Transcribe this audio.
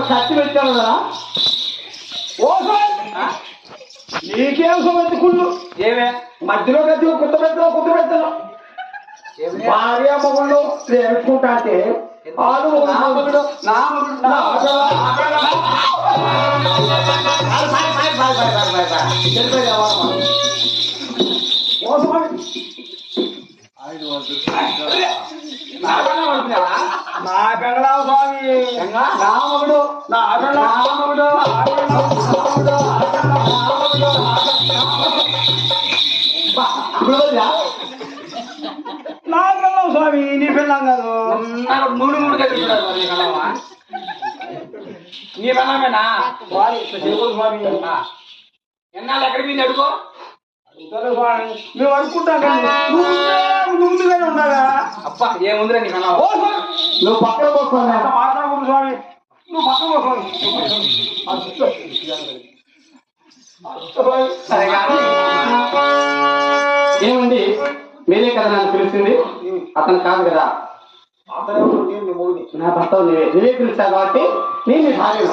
కత్తి పెట్టాను కదా నీకేం సమర్థకుళ్ళు ఏమే మధ్యలో కత్తి కుత్త పెట్టను భార్య మగుళ్ళు ప్రేమించుకుంటా అంటే నా పెళ్ళావు స్వామి నా మగుడు నా మగుడు నా పెళ్ళావు స్వామి నీ పెళ్ళాం కాదు మూడు నీ పెళ్ళామేనా స్వామి ఎన్నాళ్ళు ఎక్కడికి పోయింది అడుకో మేము అనుకుంటాం ముందుగానే ఉన్నాగా అబ్బా ఏముందిరా నీ కన్నా నువ్వు పక్కన పోసుకోండి మాట్లాడకూడదు స్వామి నువ్వు పక్కన పోసుకోండి ఏముంది మీరే కదా నన్ను పిలిచింది అతను కాదు కదా నా భర్త నీవే పిలుస్తావు కాబట్టి నేను భార్య